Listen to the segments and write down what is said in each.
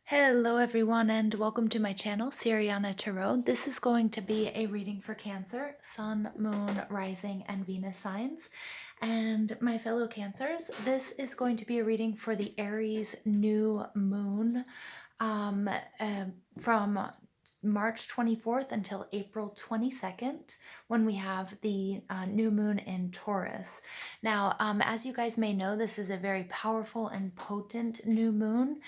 Hello everyone and welcome to my channel, Siriana Tarot. This is going to be a reading for Cancer, Sun, Moon, Rising, and Venus signs. And my fellow Cancers, this is going to be a reading for the Aries new moon from March 24th until April 22nd, when we have the new moon in Taurus. Now, as you guys may know, this is a very powerful and potent new moon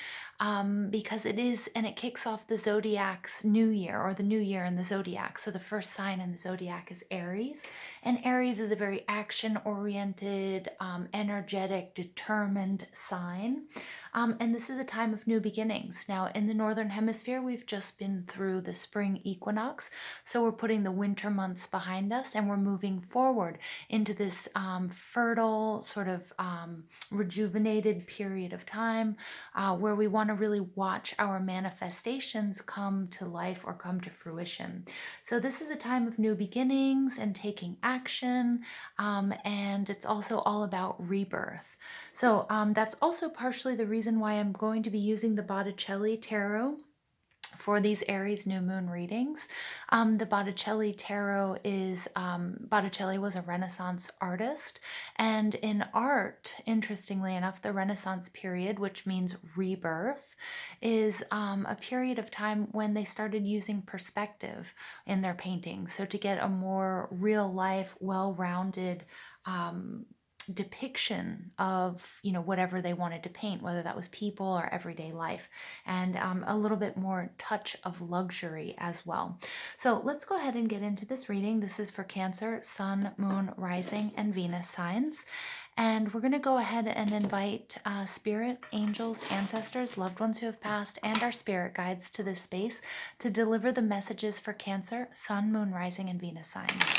because it kicks off the zodiac's new year, or the new year in the zodiac. So the first sign in the zodiac is Aries, and Aries is a very action-oriented, energetic, determined sign. And this is a time of new beginnings. Now, in the Northern Hemisphere, we've just been through the spring equinox, so we're putting the winter months behind us and we're moving forward into this fertile, sort of rejuvenated period of time where we want to really watch our manifestations come to life or come to fruition. So this is a time of new beginnings and taking action, and it's also all about rebirth. So that's also partially the reason why I'm going to be using the Botticelli Tarot for these Aries new moon readings. The Botticelli Tarot is, Botticelli was a Renaissance artist, and in art, interestingly enough, the Renaissance period, which means rebirth, is a period of time when they started using perspective in their paintings. So to get a more real life, well-rounded depiction of whatever they wanted to paint, whether that was people or everyday life, and a little bit more touch of luxury as well. So let's go ahead and get into this reading. This is for Cancer, Sun, Moon, Rising, and Venus signs. And we're going to go ahead and invite spirit, angels, ancestors, loved ones who have passed, and our spirit guides to this space to deliver the messages for Cancer, Sun, Moon, Rising, and Venus signs.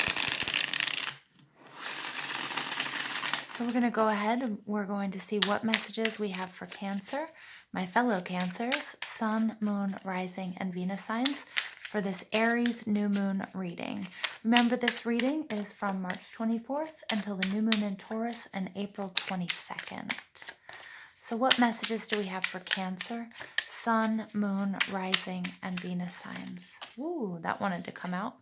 So we're going to go ahead and we're going to see what messages we have for Cancer, my fellow Cancers, Sun, Moon, Rising, and Venus signs for this Aries new moon reading. Remember, this reading is from March 24th until the new moon in Taurus and April 22nd. So what messages do we have for Cancer, Sun, Moon, Rising, and Venus signs? Ooh, that wanted to come out.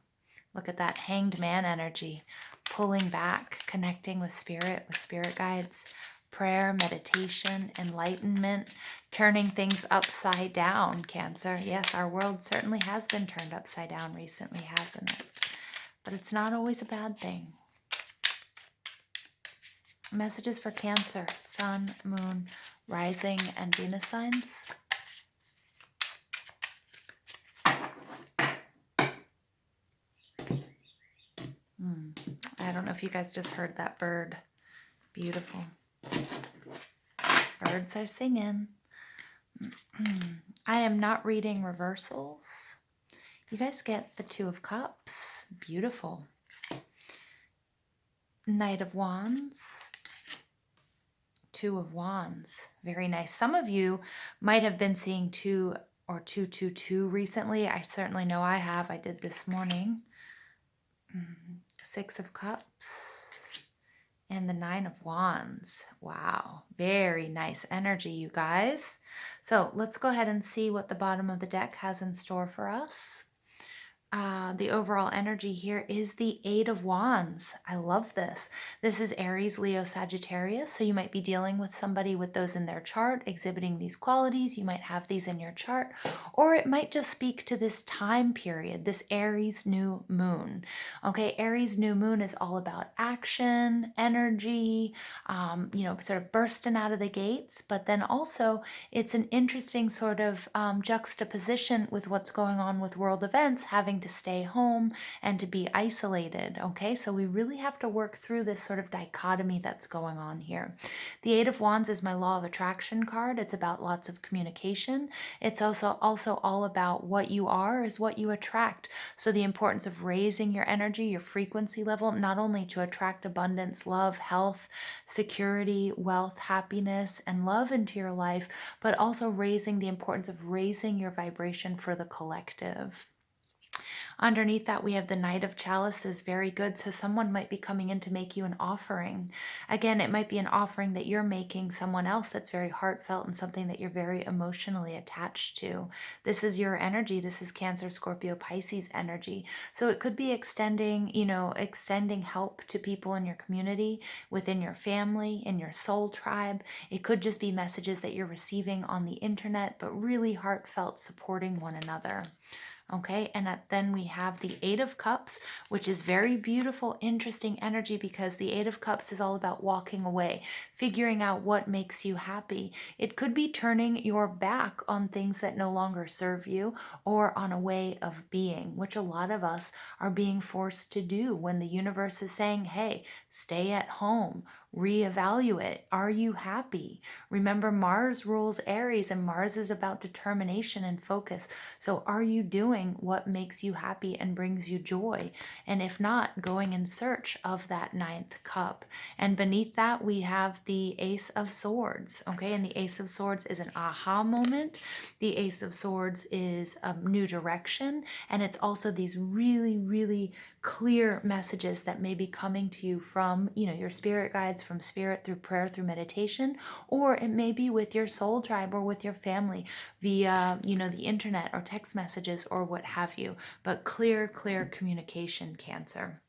Look at that hanged man energy, pulling back, connecting with spirit guides, prayer, meditation, enlightenment, turning things upside down, Cancer. Yes, our world certainly has been turned upside down recently, hasn't it? But it's not always a bad thing. Messages for Cancer, Sun, Moon, Rising, and Venus signs. I don't know if you guys just heard that bird. Beautiful. Birds are singing. I am not reading reversals. You guys get the Two of Cups. Beautiful. Knight of Wands. Two of Wands. Very nice. Some of you might have been seeing 2 or 222 recently. I certainly know I have. I did this morning. Six of Cups and the Nine of Wands. Wow, very nice energy, you guys. So let's go ahead and see what the bottom of the deck has in store for us. The overall energy here is the Eight of Wands. I love this. This is Aries, Leo, Sagittarius. So you might be dealing with somebody with those in their chart, exhibiting these qualities. You might have these in your chart, or it might just speak to this time period, this Aries new moon. Okay, Aries new moon is all about action, energy, sort of bursting out of the gates, but then also it's an interesting sort of juxtaposition with what's going on with world events, having to stay home and to be isolated. Okay, so we really have to work through this sort of dichotomy that's going on here. The Eight of Wands is my law of attraction card. It's about lots of communication. It's also all about what you are is what you attract. So the importance of raising your energy, your frequency level, not only to attract abundance, love, health, security, wealth, happiness, and love into your life, but also raising the importance of raising your vibration for the collective. Underneath that, we have the Knight of Chalices, very good. So someone might be coming in to make you an offering. Again, it might be an offering that you're making someone else that's very heartfelt and something that you're very emotionally attached to. This is your energy. This is Cancer, Scorpio, Pisces energy. So it could be extending, extending help to people in your community, within your family, in your soul tribe. It could just be messages that you're receiving on the internet, but really heartfelt, supporting one another. Okay, and then we have the Eight of Cups, which is very beautiful, interesting energy, because the Eight of Cups is all about walking away, figuring out what makes you happy. It could be turning your back on things that no longer serve you, or on a way of being, which a lot of us are being forced to do when the universe is saying, hey, stay at home, reevaluate. Are you happy? Remember, Mars rules Aries, and Mars is about determination and focus. So are you doing what makes you happy and brings you joy? And if not, going in search of that ninth cup. And beneath that, we have the Ace of Swords. Okay, and the Ace of Swords is an aha moment. The Ace of Swords is a new direction. And it's also these really, really clear messages that may be coming to you from, your spirit guides, from spirit, through prayer, through meditation, or it may be with your soul tribe or with your family via, the internet or text messages or what have you. But clear communication, Cancer.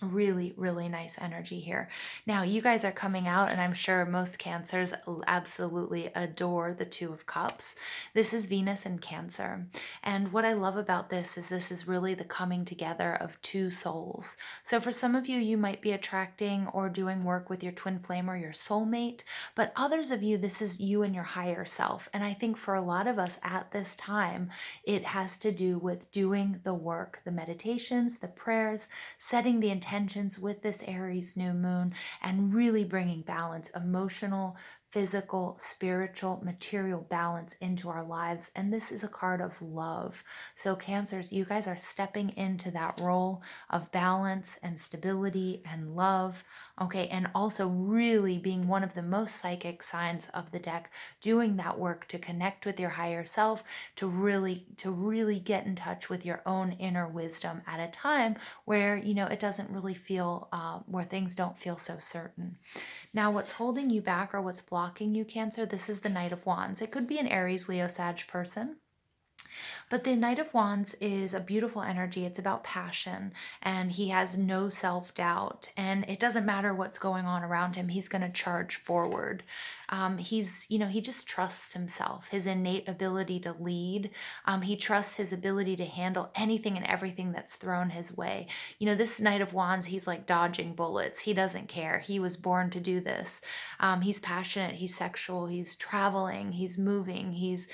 Really, really nice energy here. Now, you guys are coming out, and I'm sure most Cancers absolutely adore the Two of Cups. This is Venus in Cancer. And what I love about this is really the coming together of two souls. So for some of you, you might be attracting or doing work with your twin flame or your soulmate, but others of you, this is you and your higher self. And I think for a lot of us at this time, it has to do with doing the work, the meditations, the prayers, setting the intentions with this Aries new moon, and really bringing balance, emotional, physical, spiritual, material balance into our lives. And this is a card of love. So Cancers, you guys are stepping into that role of balance and stability and love. Okay, and also really being one of the most psychic signs of the deck, doing that work to connect with your higher self, to really get in touch with your own inner wisdom at a time where it doesn't really feel where things don't feel so certain. Now, what's holding you back or what's blocking you, Cancer, this is the Knight of Wands. It could be an Aries, Leo, Sag person. But the Knight of Wands is a beautiful energy. It's about passion, and he has no self-doubt. And it doesn't matter what's going on around him, he's going to charge forward. He just trusts himself, his innate ability to lead. He trusts his ability to handle anything and everything that's thrown his way. This Knight of Wands, he's like dodging bullets. He doesn't care. He was born to do this. He's passionate. He's sexual. He's traveling. He's moving. He's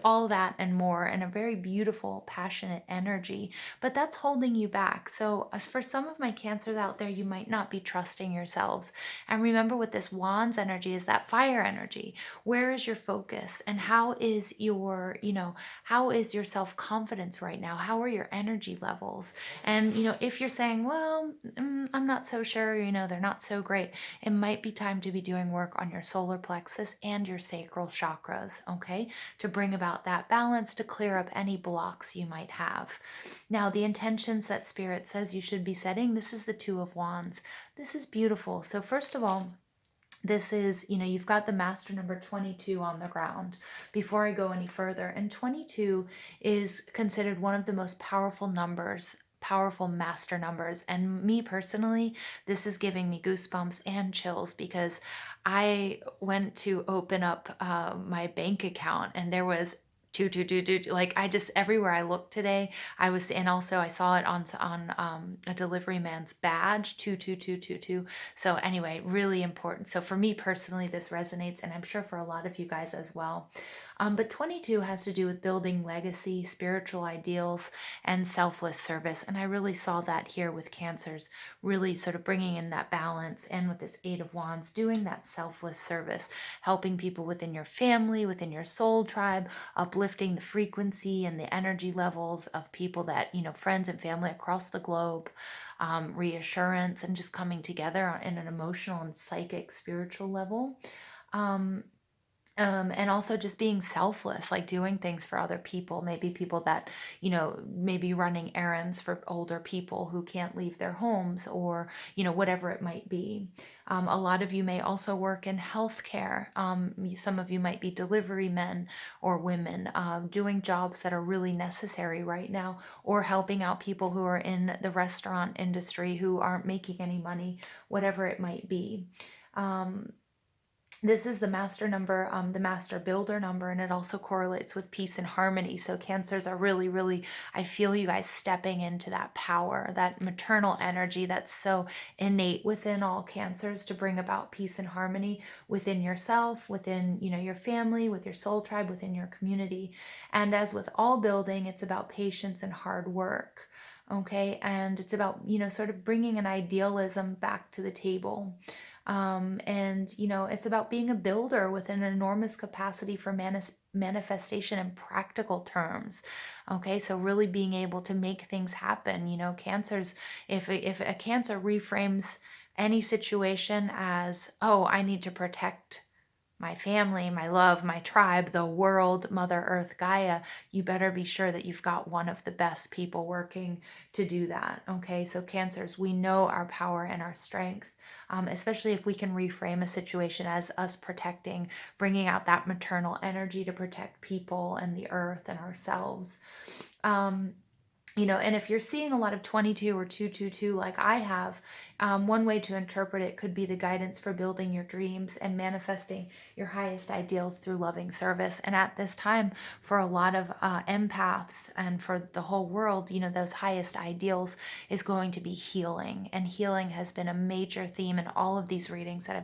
all that and more, and a very beautiful, passionate energy. But that's holding you back. So as for some of my Cancers out there, you might not be trusting yourselves. And remember, with this Wands energy is that fire energy. Where is your focus? And how is your self-confidence right now? How are your energy levels? And, if you're saying, well, I'm not so sure, they're not so great, it might be time to be doing work on your solar plexus and your sacral chakras, okay? To bring about that balance, to clear up any blocks you might have. Now, the intentions that Spirit says you should be setting, this is the Two of Wands. This is beautiful. So first of all, this is, you've got the master number 22 on the ground. Before I go any further, and 22 is considered one of the most powerful numbers, powerful master numbers. And me personally, this is giving me goosebumps and chills, because I went to open up my bank account, and there was two. Like, I just, everywhere I looked today, and also I saw it on a delivery man's badge, two. So anyway, really important. So for me personally, this resonates, and I'm sure for a lot of you guys as well. But 22 has to do with building legacy, spiritual ideals, and selfless service. And I really saw that here with Cancers, really sort of bringing in that balance, and with this Eight of Wands, doing that selfless service, helping people within your family, within your soul tribe, uplifting the frequency and the energy levels of people that, friends and family across the globe, reassurance, and just coming together in an emotional and psychic, spiritual level. And also just being selfless, like doing things for other people, maybe people that, maybe running errands for older people who can't leave their homes, or, whatever it might be. A lot of you may also work in healthcare. Some of you might be delivery men or women, doing jobs that are really necessary right now, or helping out people who are in the restaurant industry who aren't making any money, whatever it might be. This is the master number, the master builder number, and it also correlates with peace and harmony. So cancers are really, really, I feel you guys stepping into that power, that maternal energy that's so innate within all cancers to bring about peace and harmony within yourself, within, your family, with your soul tribe, within your community. And as with all building, it's about patience and hard work. Okay. And it's about, sort of bringing an idealism back to the table. And it's about being a builder with an enormous capacity for manifestation in practical terms. Okay, so really being able to make things happen. Cancers, if a cancer reframes any situation as, oh, I need to protect my family, my love, my tribe, the world, Mother Earth, Gaia, you better be sure that you've got one of the best people working to do that. Okay, so cancers, we know our power and our strength, especially if we can reframe a situation as us protecting, bringing out that maternal energy to protect people and the earth and ourselves. And if you're seeing a lot of 22 or 222 like I have, one way to interpret it could be the guidance for building your dreams and manifesting your highest ideals through loving service. And at this time, for a lot of empaths and for the whole world, those highest ideals is going to be healing. And healing has been a major theme in all of these readings that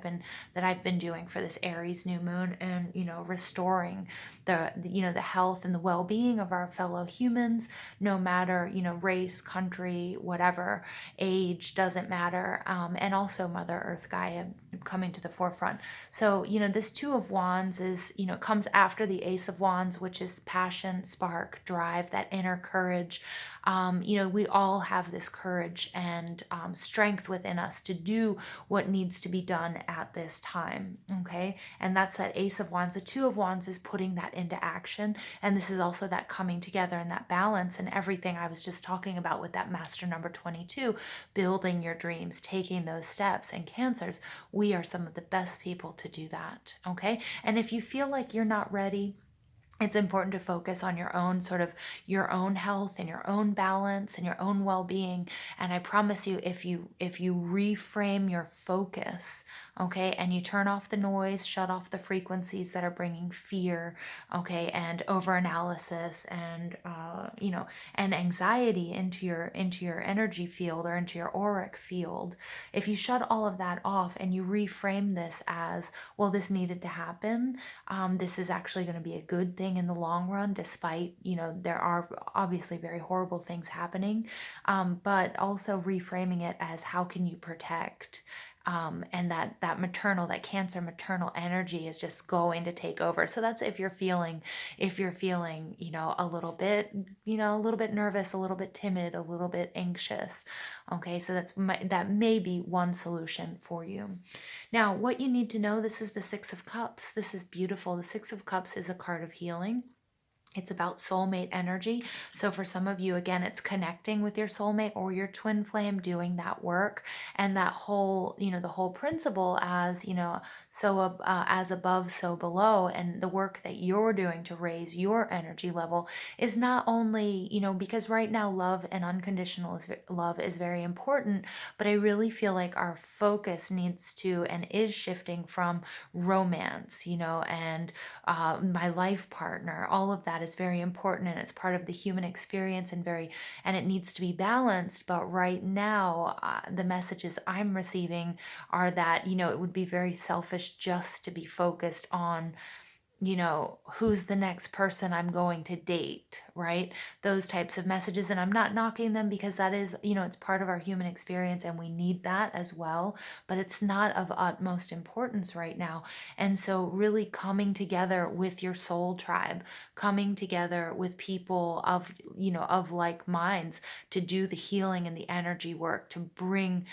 I've been doing for this Aries new moon, and restoring the health and the well-being of our fellow humans, no matter race, country, whatever, age, doesn't matter. And also Mother Earth, Gaia coming to the forefront. So this Two of Wands is comes after the Ace of Wands, which is passion, spark, drive, that inner courage. We all have this courage and strength within us to do what needs to be done at this time. Okay, and that's that Ace of Wands. The Two of Wands is putting that into action, and this is also that coming together and that balance and everything I was just talking about with that master number 22, building your dreams, taking those steps. And cancers, we are some of the best people to do that. Okay, and if you feel like you're not ready, it's important to focus on your own your own health and your own balance and your own well-being. And I promise you, if you reframe your focus, okay, and you turn off the noise, shut off the frequencies that are bringing fear, okay, and overanalysis, and and anxiety into your energy field or into your auric field, if you shut all of that off and you reframe this as, well, this needed to happen, this is actually going to be a good thing in the long run, despite there are obviously very horrible things happening, but also reframing it as, how can you protect, and that cancer maternal energy is just going to take over. So that's if you're feeling a little bit nervous, a little bit timid, a little bit anxious. Okay, so that may be one solution for you. Now, what you need to know, this is the Six of Cups. This is beautiful. The Six of Cups is a card of healing. It's about soulmate energy. So for some of you, again, it's connecting with your soulmate or your twin flame, doing that work, and that whole, the whole principle as, so as above, so below. And the work that you're doing to raise your energy level is not only, because right now love and unconditional love is very important, but I really feel like our focus needs to and is shifting from romance, and my life partner. All of that is very important, and it's part of the human experience, and it needs to be balanced. But right now, the messages I'm receiving are that it would be very selfish just to be focused on who's the next person I'm going to date, right? Those types of messages. And I'm not knocking them, because that is, it's part of our human experience and we need that as well, but it's not of utmost importance right now. And so really coming together with your soul tribe, coming together with people of like minds to do the healing and the energy work, to bring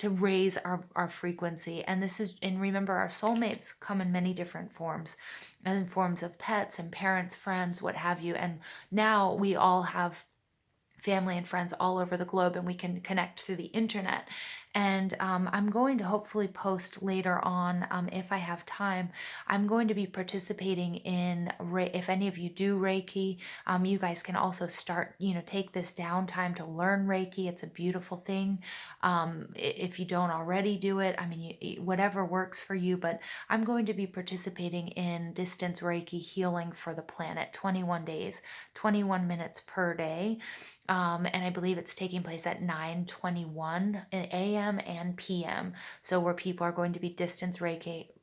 to raise our frequency. And this is, and remember, our soulmates come in many different forms, in forms of pets and parents, friends, what have you. And now we all have family and friends all over the globe, and we can connect through the internet. And I'm going to hopefully post later on, if I have time, I'm going to be participating in, if any of you do Reiki, you guys can also start, take this downtime to learn Reiki. It's a beautiful thing. If you don't already do it, I mean, whatever works for you, but I'm going to be participating in distance Reiki healing for the planet, 21 days, 21 minutes per day. And I believe it's taking place at 9:21 a.m. and p.m. So where people are going to be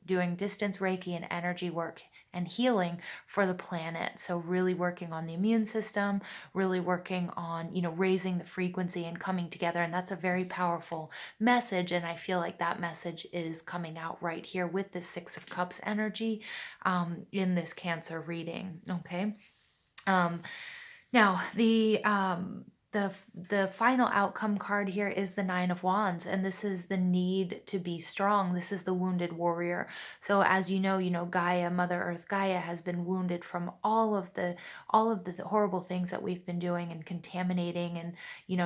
doing distance Reiki and energy work and healing for the planet. So really working on the immune system, really working on, raising the frequency and coming together. And that's a very powerful message. And I feel like that message is coming out right here with the Six of Cups energy in this Cancer reading. Okay. Now, the final outcome card here is the Nine of Wands, and this is the need to be strong. This is the wounded warrior. So as you know, Gaia, Mother Earth Gaia, has been wounded from all of the horrible things that we've been doing and contaminating and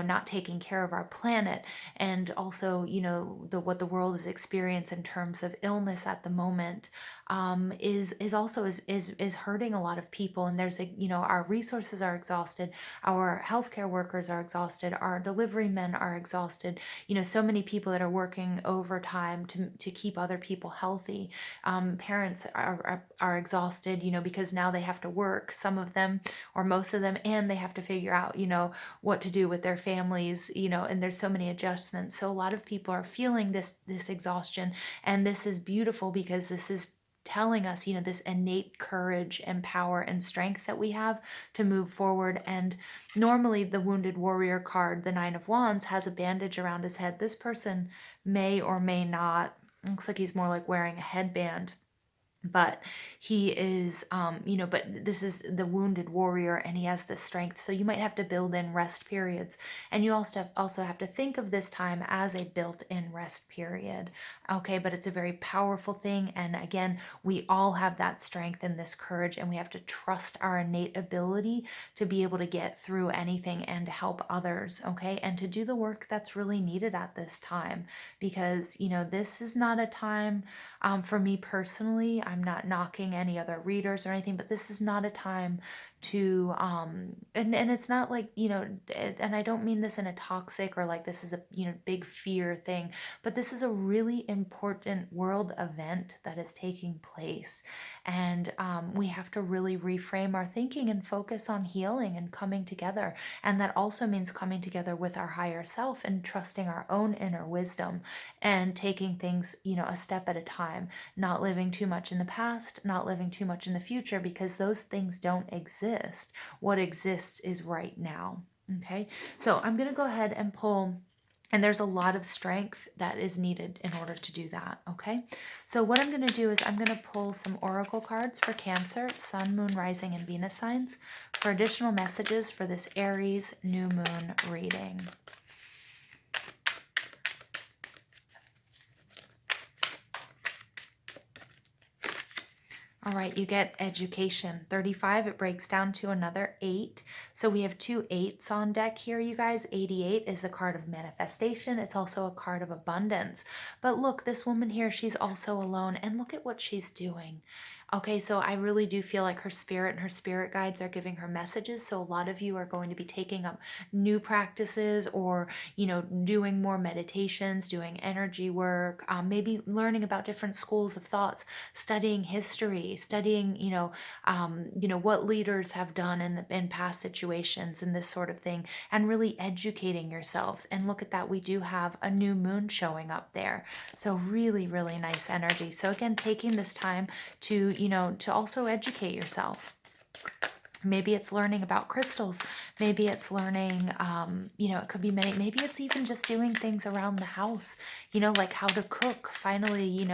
not taking care of our planet, and also what the world is experiencing in terms of illness at the moment. Is also is hurting a lot of people, and there's our resources are exhausted, our healthcare workers are exhausted, our delivery men are exhausted. So many people that are working overtime to keep other people healthy. Parents are exhausted, because now they have to work, some of them or most of them, and they have to figure out what to do with their families, and there's so many adjustments. So a lot of people are feeling this exhaustion, and this is beautiful because this is telling us, this innate courage and power and strength that we have to move forward. And normally the wounded warrior card, the Nine of Wands, has a bandage around his head. This person may or may not, looks like he's more like wearing a headband, but he is but this is the wounded warrior, and he has this strength. So you might have to build in rest periods, and you also have to think of this time as a built-in rest period. Okay, but it's a very powerful thing, and again, we all have that strength and this courage, and we have to trust our innate ability to be able to get through anything and to help others. Okay, and to do the work that's really needed at this time, because this is not a time, for me personally, I'm not knocking any other readers or anything, but this is not a time to and it's not like and I don't mean this in a toxic or like this is a big fear thing, but this is a really important world event that is taking place, and we have to really reframe our thinking and focus on healing and coming together. And that also means coming together with our higher self and trusting our own inner wisdom and taking things a step at a time, not living too much in the past, not living too much in the future, because those things don't exist. What exists is right now. Okay, so I'm going to go ahead and pull, and there's a lot of strength that is needed in order to do that. Okay, so what I'm going to do is I'm going to pull some oracle cards for Cancer, Sun, Moon, Rising, and Venus signs for additional messages for this Aries new moon reading. All right, you get education. 35, it breaks down to another 8. So we have 2 8s on deck here, you guys. 88 is a card of manifestation. It's also a card of abundance. But look, this woman here, she's also alone, and look at what she's doing. Okay, so I really do feel like her spirit and her spirit guides are giving her messages. So a lot of you are going to be taking up new practices, or, doing more meditations, doing energy work, maybe learning about different schools of thoughts, studying history, studying, what leaders have done in past situations and this sort of thing, and really educating yourselves. And look at that, we do have a new moon showing up there. So really, really nice energy. So again, taking this time to, to also educate yourself. Maybe it's learning about crystals. Maybe it's learning, it could be many. Maybe it's even just doing things around the house, like how to cook. Finally,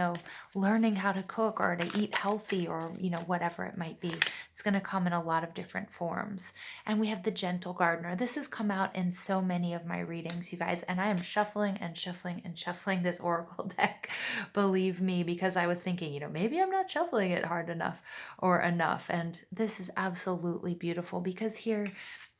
learning how to cook or to eat healthy or, whatever it might be. It's going to come in a lot of different forms. And we have the gentle gardener. This has come out in so many of my readings, you guys. And I am shuffling and shuffling and shuffling this oracle deck, believe me, because I was thinking, maybe I'm not shuffling it hard enough or enough. And this is absolutely beautiful because here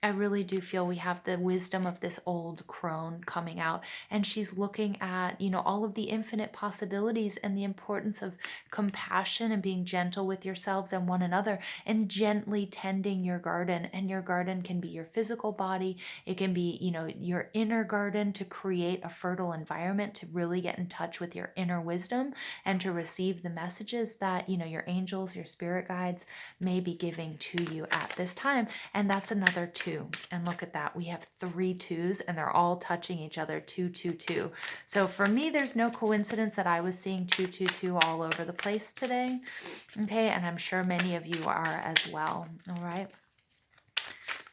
I really do feel we have the wisdom of this old crone coming out, and she's looking at, all of the infinite possibilities and the importance of compassion and being gentle with yourselves and one another and gently tending your garden. And your garden can be your physical body. It can be, your inner garden to create a fertile environment to really get in touch with your inner wisdom and to receive the messages that, your angels, your spirit guides may be giving to you at this time. And that's another 2. And look at that. We have 3 2s and they're all touching each other. 2, 2, 2. So for me, there's no coincidence that I was seeing 2, 2, 2 all over the place today. Okay. And I'm sure many of you are as well. All right.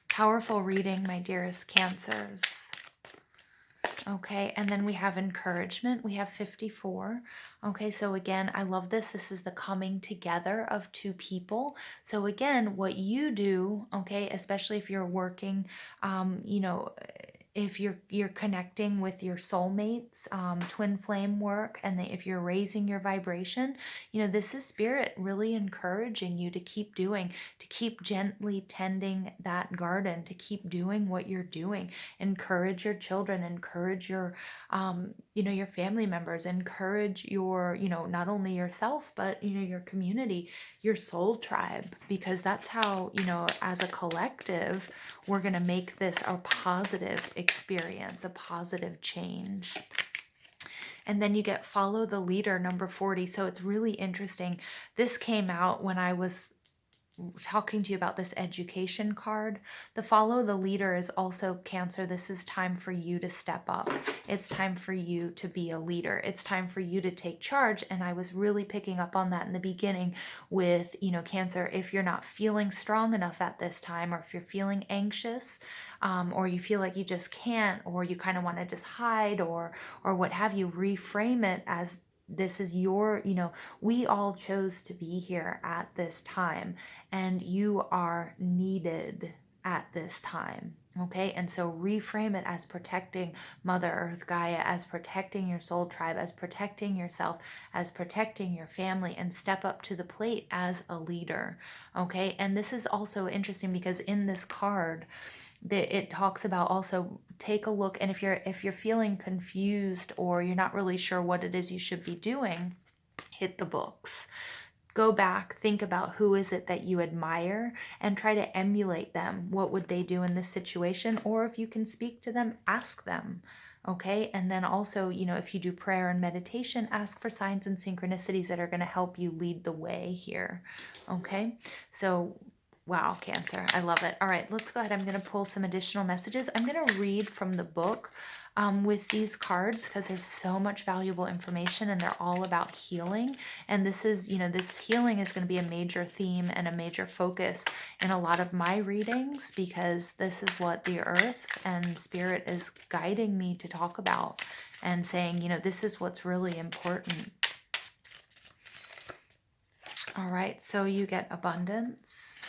Powerful reading, my dearest Cancers. Okay, and then we have encouragement. We have 54. Okay, so again, I love this. This is the coming together of 2 people. So again, what you do, okay, especially if you're working, if you're connecting with your soulmates, twin flame work, and if you're raising your vibration, this is spirit really encouraging you to keep doing, to keep gently tending that garden, to keep doing what you're doing. Encourage your children, encourage your, your family members, encourage your, not only yourself, but, your community, your soul tribe, because that's how, as a collective, we're going to make this a positive experience, a positive change. And then you get follow the leader, number 40. So it's really interesting. This came out when I was talking to you about this education card. The follow the leader is also Cancer. This is time for you to step up. It's time for you to be a leader. It's time for you to take charge. And I was really picking up on that in the beginning with, Cancer, if you're not feeling strong enough at this time, or if you're feeling anxious, or you feel like you just can't, or you kind of want to just hide or what have you, reframe it as this is your, we all chose to be here at this time, and you are needed at this time. Okay, and so reframe it as protecting Mother Earth, Gaia, as protecting your soul tribe, as protecting yourself, as protecting your family, and step up to the plate as a leader. Okay, and this is also interesting because in this card, it talks about also take a look, and if you're feeling confused or you're not really sure what it is you should be doing, hit the books. Go back, think about who is it that you admire and try to emulate them. What would they do in this situation? Or if you can speak to them, ask them. Okay, and then also, if you do prayer and meditation, ask for signs and synchronicities that are going to help you lead the way here. Okay, so wow, Cancer, I love it. All right, let's go ahead. I'm going to pull some additional messages. I'm going to read from the book with these cards because there's so much valuable information and they're all about healing. And this is, this healing is going to be a major theme and a major focus in a lot of my readings because this is what the earth and spirit is guiding me to talk about and saying, this is what's really important. All right, so you get abundance.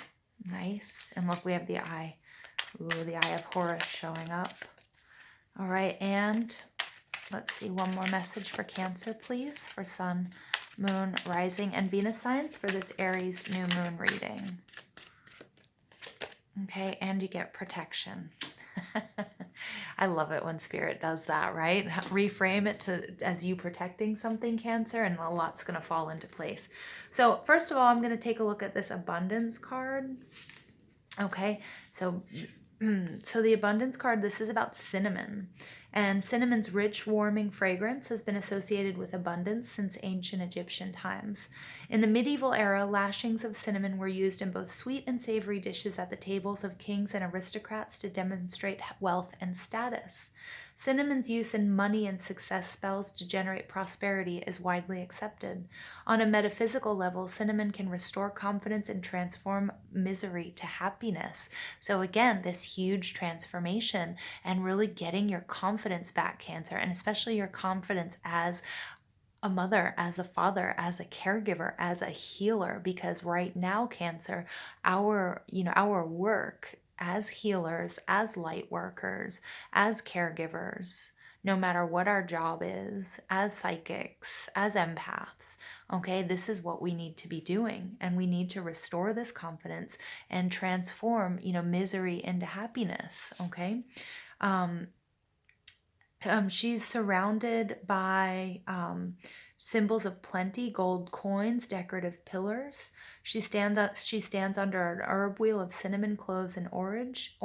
Nice. And look, we have the eye. Ooh, the eye of Horus showing up. All right, and let's see, one more message for Cancer, please, for Sun, Moon, Rising, and Venus signs for this Aries new moon reading. Okay, and you get protection. I love it when Spirit does that, right? Reframe it as you protecting something, Cancer, and a lot's going to fall into place. So first of all, I'm going to take a look at this abundance card. Okay, so the abundance card, this is about cinnamon. And cinnamon's rich, warming fragrance has been associated with abundance since ancient Egyptian times. In the medieval era, lashings of cinnamon were used in both sweet and savory dishes at the tables of kings and aristocrats to demonstrate wealth and status. Cinnamon's use in money and success spells to generate prosperity is widely accepted. On a metaphysical level, cinnamon can restore confidence and transform misery to happiness. So, again, this huge transformation and really getting your confidence back, Cancer, and especially your confidence as a mother, as a father, as a caregiver, as a healer, because right now, Cancer, our work as healers, as light workers, as caregivers, no matter what our job is, as psychics, as empaths, okay, this is what we need to be doing. And we need to restore this confidence and transform, misery into happiness, okay? Um, she's surrounded by symbols of plenty, gold coins, decorative pillars. She stands under an herb wheel of cinnamon, cloves, and orange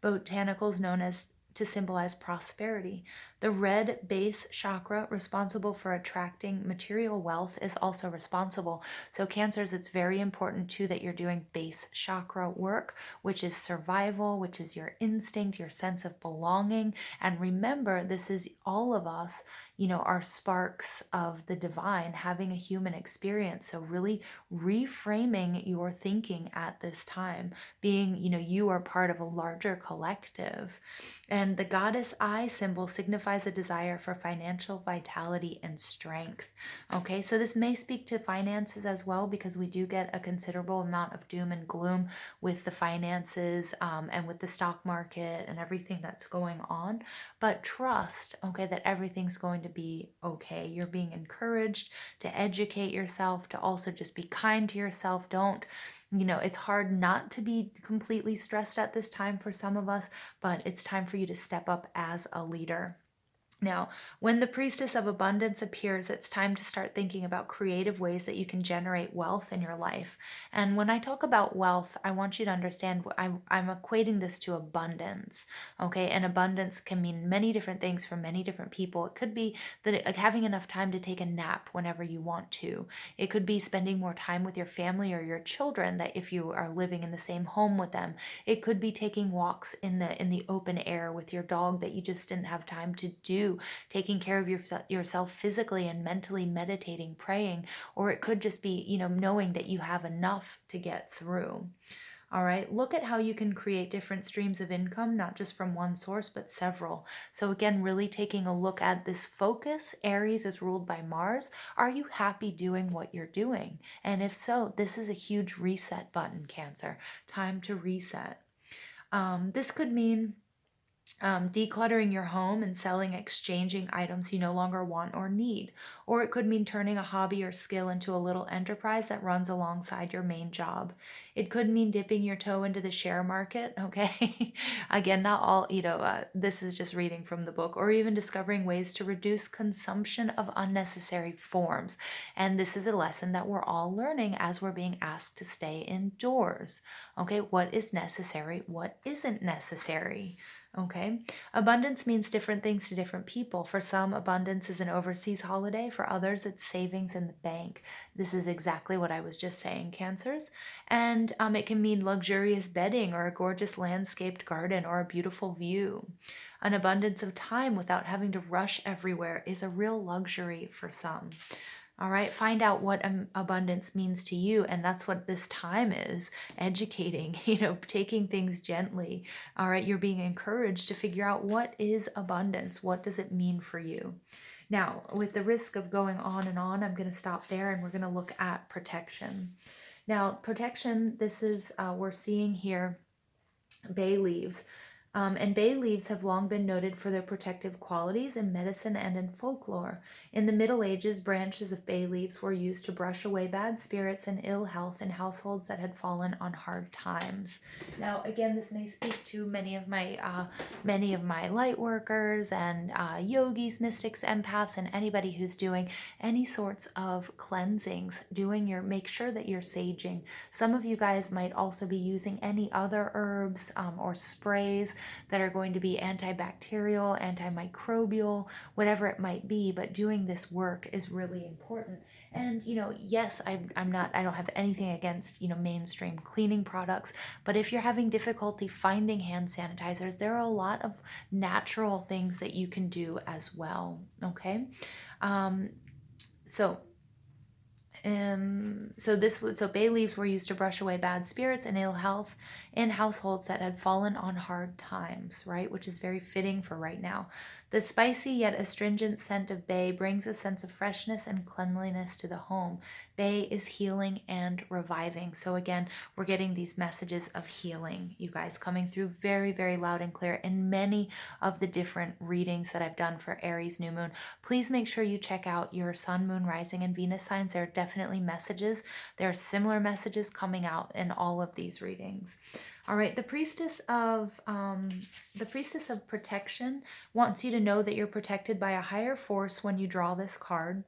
botanicals known as to symbolize prosperity. The red base chakra, responsible for attracting material wealth, is also responsible. So, Cancers, it's very important too that you're doing base chakra work, which is survival, which is your instinct, your sense of belonging. And remember, this is all of us, are sparks of the divine having a human experience. So, really reframing your thinking at this time, being, you are part of a larger collective. And the goddess eye symbol signifies a desire for financial vitality and strength. Okay, so this may speak to finances as well, because we do get a considerable amount of doom and gloom with the finances and with the stock market and everything that's going on. But trust, okay, that everything's going to be okay. You're being encouraged to educate yourself, to also just be kind to yourself. Don't, it's hard not to be completely stressed at this time for some of us, but it's time for you to step up as a leader. Now, when the priestess of abundance appears, it's time to start thinking about creative ways that you can generate wealth in your life. And when I talk about wealth, I want you to understand I'm equating this to abundance. Okay, and abundance can mean many different things for many different people. It could be that like having enough time to take a nap whenever you want to. It could be spending more time with your family or your children, that if you are living in the same home with them. It could be taking walks in the open air with your dog that you just didn't have time to do, taking care of yourself physically and mentally, meditating, praying. Or it could just be, knowing that you have enough to get through. All right, look at how you can create different streams of income, not just from one source, but several. So again, really taking a look at this focus. Aries is ruled by Mars. Are you happy doing what you're doing? And if so, this is a huge reset button, Cancer. Time to reset. This could mean decluttering your home and selling, exchanging items you no longer want or need. Or it could mean turning a hobby or skill into a little enterprise that runs alongside your main job. It could mean dipping your toe into the share market, okay? Again, not all, this is just reading from the book. Or even discovering ways to reduce consumption of unnecessary forms. And this is a lesson that we're all learning as we're being asked to stay indoors. Okay, what is necessary? What isn't necessary? Okay. Abundance means different things to different people. For some, abundance is an overseas holiday. For others, it's savings in the bank. This is exactly what I was just saying, Cancers. And it can mean luxurious bedding or a gorgeous landscaped garden or a beautiful view. An abundance of time without having to rush everywhere is a real luxury for some. All right, find out what abundance means to you. And that's what this time is, educating, taking things gently. All right, you're being encouraged to figure out what is abundance. What does it mean for you? Now, with the risk of going on and on, I'm going to stop there and we're going to look at protection. Now, protection, this is, we're seeing here bay leaves. And bay leaves have long been noted for their protective qualities in medicine and in folklore. In the Middle Ages, branches of bay leaves were used to brush away bad spirits and ill health in households that had fallen on hard times. Now, again, this may speak to many of my light workers and yogis, mystics, empaths, and anybody who's doing any sorts of cleansings. Make sure that you're saging. Some of you guys might also be using any other herbs or sprays that are going to be antibacterial, antimicrobial, whatever it might be. But doing this work is really important. And, yes, I don't have anything against, mainstream cleaning products, but if you're having difficulty finding hand sanitizers, there are a lot of natural things that you can do as well. Okay. Um, so so bay leaves were used to brush away bad spirits and ill health in households that had fallen on hard times, right? Which is very fitting for right now. The spicy yet astringent scent of bay brings a sense of freshness and cleanliness to the home. Bay is healing and reviving. So again, we're getting these messages of healing, you guys, coming through very, very loud and clear in many of the different readings that I've done for Aries new moon. Please make sure you check out your sun, moon, rising, and Venus signs. There are definitely messages. There are similar messages coming out in all of these readings. All right, the priestess of protection wants you to know that you're protected by a higher force when you draw this card,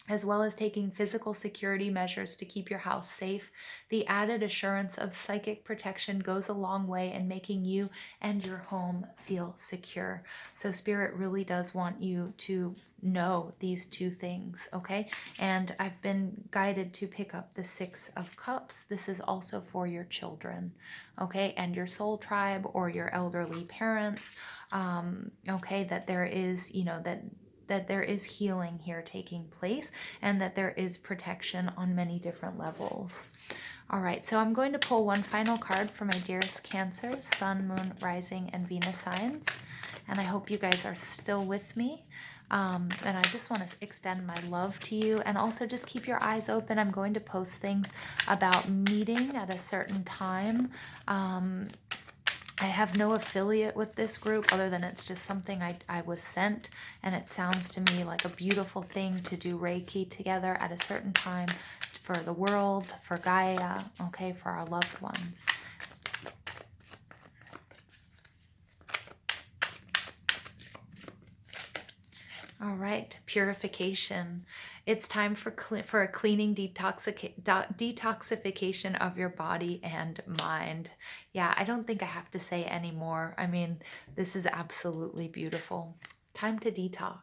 as well as taking physical security measures to keep your house safe. The added assurance of psychic protection goes a long way in making you and your home feel secure. So Spirit really does want you to know these two things, okay? And I've been guided to pick up the Six of Cups. This is also for your children, okay? And your soul tribe or your elderly parents, okay? That there is, that there is healing here taking place and that there is protection on many different levels. All right, so I'm going to pull one final card for my dearest Cancers, Sun, Moon, Rising, and Venus signs. And I hope you guys are still with me. And I just want to extend my love to you, and also just keep your eyes open. I'm going to post things about meeting at a certain time. I have no affiliate with this group other than it's just something I was sent, and it sounds to me like a beautiful thing to do Reiki together at a certain time for the world, for Gaia, okay, for our loved ones. All right, purification. It's time for a cleaning detoxification of your body and mind. Yeah, I don't think I have to say any more. I mean, this is absolutely beautiful. Time to detox.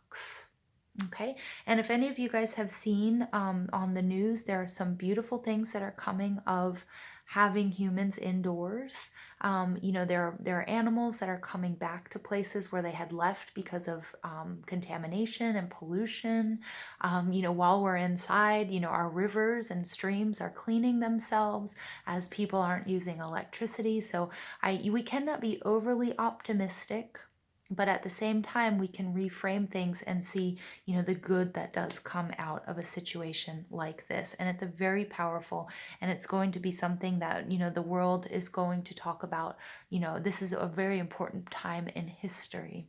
Okay, and if any of you guys have seen on the news, there are some beautiful things that are coming of having humans indoors. There are animals that are coming back to places where they had left because of contamination and pollution. While we're inside, our rivers and streams are cleaning themselves as people aren't using electricity. So we cannot be overly optimistic, but at the same time, we can reframe things and see, the good that does come out of a situation like this. And it's a very powerful, and it's going to be something that, the world is going to talk about. This is a very important time in history.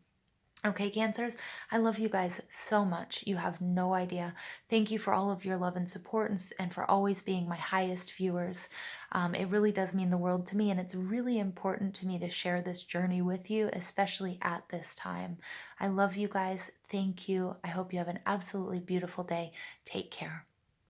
Okay, Cancers, I love you guys so much. You have no idea. Thank you for all of your love and support, and for always being my highest viewers. It really does mean the world to me, and it's really important to me to share this journey with you, especially at this time. I love you guys. Thank you. I hope you have an absolutely beautiful day. Take care.